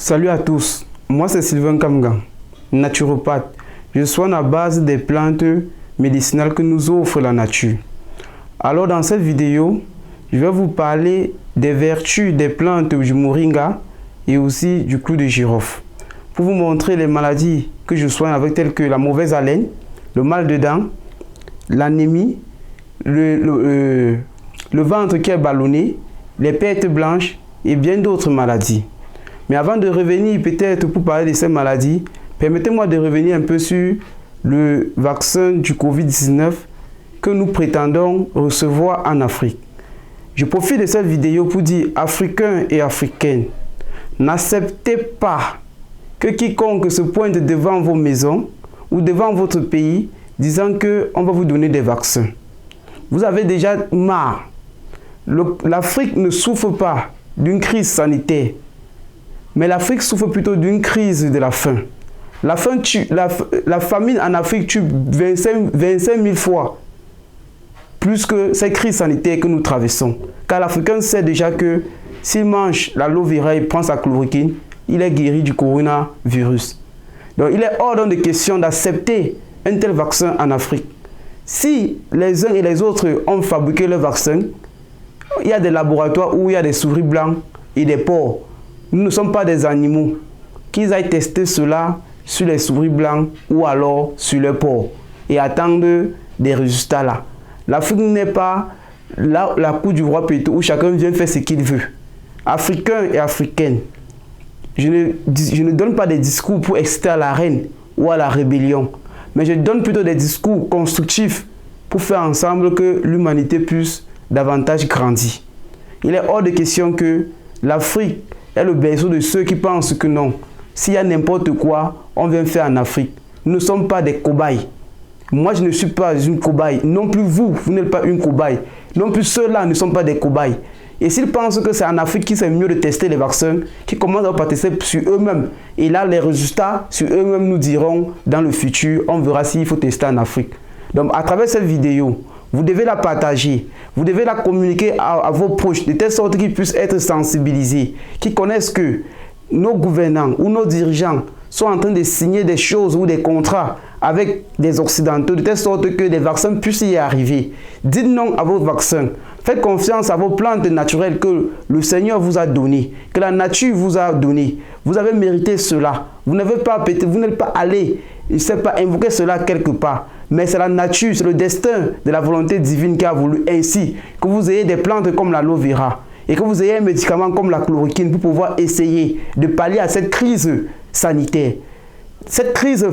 Salut à tous, moi c'est Sylvain Kamgan, naturopathe. Je soigne à base des plantes médicinales que nous offre la nature. Alors dans cette vidéo, je vais vous parler des vertus des plantes du moringa et aussi du clou de girofle. Pour vous montrer les maladies que je soigne avec telles que la mauvaise haleine, le mal de dents, l'anémie, le ventre qui est ballonné, les pertes blanches et bien d'autres maladies. Mais avant de revenir peut-être pour parler de ces maladies, permettez-moi de revenir un peu sur le vaccin du Covid-19 que nous prétendons recevoir en Afrique. Je profite de cette vidéo pour dire Africains et Africaines, n'acceptez pas que quiconque se pointe devant vos maisons ou devant votre pays disant qu'on va vous donner des vaccins. Vous avez déjà marre. L'Afrique ne souffre pas d'une crise sanitaire, mais l'Afrique souffre plutôt d'une crise de la faim. La famine en Afrique tue 25 000 fois plus que ces crises sanitaires que nous traversons. Car l'Africain sait déjà que s'il mange l'aloe vera et prend sa chloroquine, il est guéri du coronavirus. Donc il est hors de question d'accepter un tel vaccin en Afrique. Si les uns et les autres ont fabriqué le vaccin, il y a des laboratoires où il y a des souris blancs et des porcs. Nous ne sommes pas des animaux. Qu'ils aillent tester cela sur les souris blancs ou alors sur les porcs et attendre des résultats là. L'Afrique n'est pas la cour du roi Péto où chacun vient faire ce qu'il veut. Africains et Africaines, je ne donne pas des discours pour exciter à la reine ou à la rébellion, mais je donne plutôt des discours constructifs pour faire ensemble que l'humanité puisse davantage grandir. Il est hors de question que l'Afrique est le berceau de ceux qui pensent que non, s'il y a n'importe quoi, on vient faire en Afrique. Nous ne sommes pas des cobayes. Moi, je ne suis pas une cobaye. Non plus vous n'êtes pas une cobaye. Non plus ceux-là ne sont pas des cobayes. Et s'ils pensent que c'est en Afrique qu'il c'est mieux de tester les vaccins, qu'ils commencent à tester sur eux-mêmes. Et là, les résultats sur eux-mêmes nous diront dans le futur, on verra s'il faut tester en Afrique. Donc, à travers cette vidéo, vous devez la partager, vous devez la communiquer à vos proches, de telle sorte qu'ils puissent être sensibilisés, qu'ils connaissent que nos gouvernants ou nos dirigeants sont en train de signer des choses ou des contrats avec des Occidentaux, de telle sorte que des vaccins puissent y arriver. Dites non à vos vaccins. Faites confiance à vos plantes naturelles que le Seigneur vous a données, que la nature vous a données. Vous avez mérité cela. Vous n'êtes pas allé, je ne sais pas, invoquer cela quelque part. Mais c'est la nature, c'est le destin de la volonté divine qui a voulu ainsi que vous ayez des plantes comme l'aloe vera et que vous ayez un médicament comme la chloroquine pour pouvoir essayer de pallier à cette crise sanitaire. Cette crise de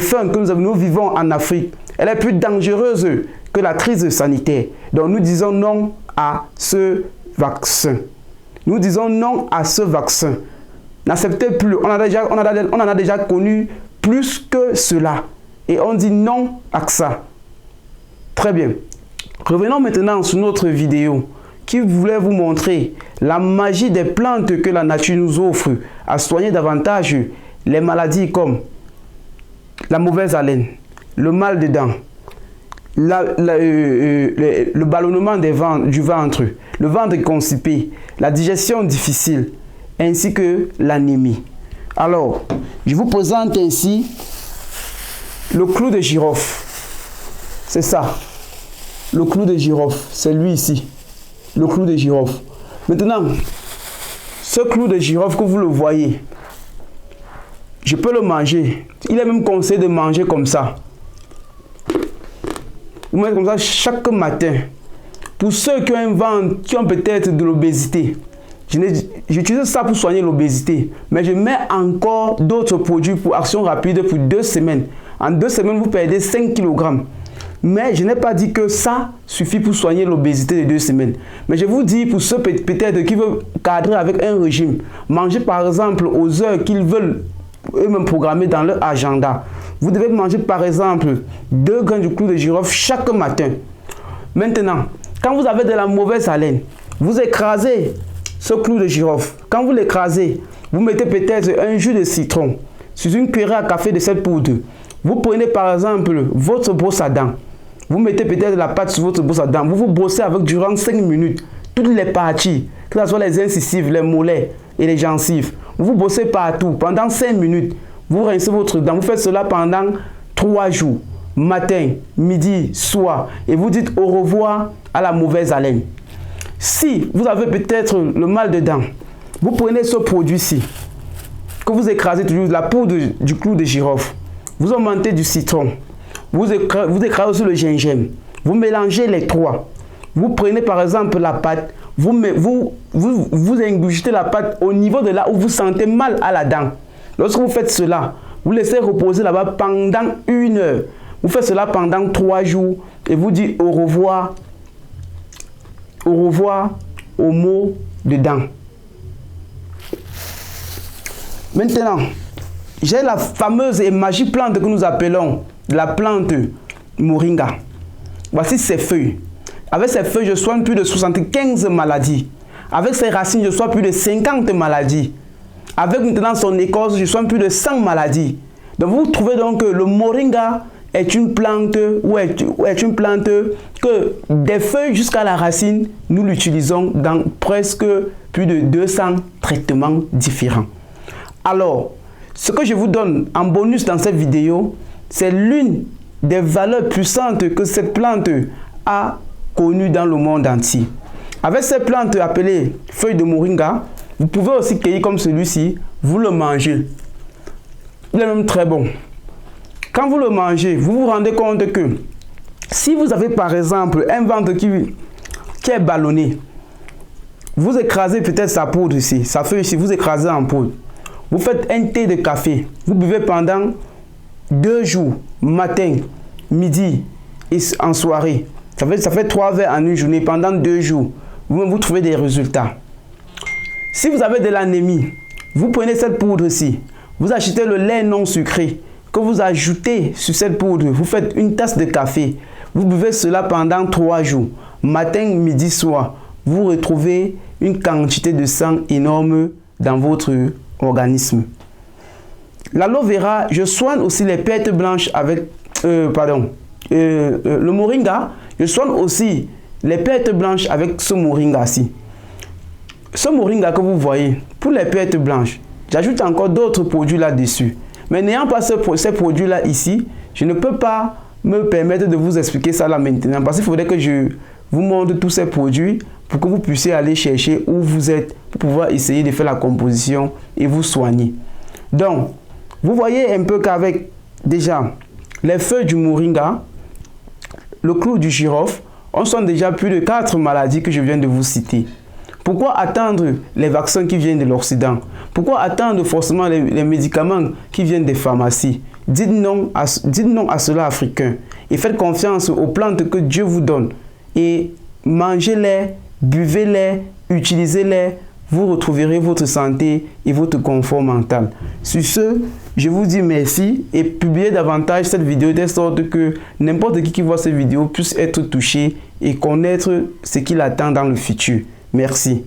faim que nous vivons en Afrique, elle est plus dangereuse que la crise sanitaire. Donc nous disons non à ce vaccin. Nous disons non à ce vaccin. N'acceptez plus. On en a déjà connu plus que cela. Et on dit non à ça. Très bien. Revenons maintenant sur notre vidéo qui voulait vous montrer la magie des plantes que la nature nous offre à soigner davantage les maladies comme la mauvaise haleine, le mal de dents, le ballonnement du ventre, le ventre constipé, la digestion difficile, ainsi que l'anémie. Alors, je vous présente ainsi le clou de girofle. C'est ça. Le clou de girofle, c'est lui ici. Le clou de girofle. Maintenant, ce clou de girofle que vous le voyez, je peux le manger. Il est même conseillé de manger comme ça. Vous mettez comme ça chaque matin. Pour ceux qui ont un ventre, qui ont peut-être de l'obésité, j'utilise ça pour soigner l'obésité. Mais je mets encore d'autres produits pour action rapide pour 2 semaines. En 2 semaines, vous perdez 5 kg. Mais je n'ai pas dit que ça suffit pour soigner l'obésité de 2 semaines. Mais je vous dis, pour ceux peut-être qui veulent cadrer avec un régime, manger par exemple aux heures qu'ils veulent eux-mêmes programmer dans leur agenda. Vous devez manger par exemple 2 grains de clou de girofle chaque matin. Maintenant, quand vous avez de la mauvaise haleine, vous écrasez ce clou de girofle. Quand vous l'écrasez, vous mettez peut-être un jus de citron sur une cuillère à café de cette poudre. Vous prenez par exemple votre brosse à dents. Vous mettez peut-être la pâte sur votre brosse à dents. Vous vous brossez avec durant 5 minutes toutes les parties, que ce soit les incisives, les mollets, et les gencives. Vous bossez partout pendant 5 minutes. Vous rincez votre dent. Vous faites cela pendant 3 jours. Matin, midi, soir. Et vous dites au revoir à la mauvaise haleine. Si vous avez peut-être le mal de dents, vous prenez ce produit-ci, que vous écrasez toujours, la poudre du clou de girofle. Vous augmentez du citron. Vous écrasez aussi le gingembre. Vous mélangez les trois. Vous prenez par exemple la pâte. Vous ingurgitez la pâte au niveau de là où vous sentez mal à la dent. Lorsque vous faites cela, vous laissez reposer là-bas pendant 1 heure. Vous faites cela pendant 3 jours et vous dites au revoir aux maux de dents. Maintenant, j'ai la fameuse et magique plante que nous appelons la plante moringa. Voici ses feuilles. Avec ces feuilles, je soigne plus de 75 maladies. Avec ses racines, je soigne plus de 50 maladies. Avec maintenant son écorce, je soigne plus de 100 maladies. Donc vous trouvez donc que le moringa est une plante que des feuilles jusqu'à la racine, nous l'utilisons dans presque plus de 200 traitements différents. Alors, ce que je vous donne en bonus dans cette vidéo, c'est l'une des valeurs puissantes que cette plante a connues dans le monde entier. Avec cette plante appelée feuille de moringa, vous pouvez aussi cueillir comme celui-ci, vous le mangez. Il est même très bon. Quand vous le mangez, vous vous rendez compte que si vous avez par exemple un ventre qui est ballonné, vous écrasez peut-être sa poudre ici, sa feuille ici, vous écrasez en poudre. Vous faites un thé de café, vous buvez pendant 2 jours, matin, midi et en soirée. Ça fait 3 verres en une journée pendant 2 jours. Vous trouvez des résultats. Si vous avez de l'anémie, vous prenez cette poudre-ci, vous achetez le lait non sucré que vous ajoutez sur cette poudre, vous faites une tasse de café, vous buvez cela pendant 3 jours, matin, midi, soir. Vous retrouvez une quantité de sang énorme dans votre organisme. L'aloe vera, je soigne aussi les pertes blanches avec, le moringa, je soigne aussi les pertes blanches avec ce moringa-ci. Ce moringa que vous voyez, pour les pertes blanches, j'ajoute encore d'autres produits là-dessus. Mais n'ayant pas ces produits-là ici, je ne peux pas me permettre de vous expliquer ça là maintenant. Parce qu'il faudrait que je vous montre tous ces produits pour que vous puissiez aller chercher où vous êtes pour pouvoir essayer de faire la composition et vous soigner. Donc, vous voyez un peu qu'avec déjà les feuilles du moringa, le clou du girofle, on soigne déjà plus de 4 maladies que je viens de vous citer. Pourquoi attendre les vaccins qui viennent de l'Occident? Pourquoi attendre forcément les médicaments qui viennent des pharmacies? Dites non à cela africain et faites confiance aux plantes que Dieu vous donne. Et mangez-les, buvez-les, utilisez-les. Vous retrouverez votre santé et votre confort mental. Sur ce, je vous dis merci et publiez davantage cette vidéo de sorte que n'importe qui voit cette vidéo puisse être touché et connaître ce qu'il attend dans le futur. Merci.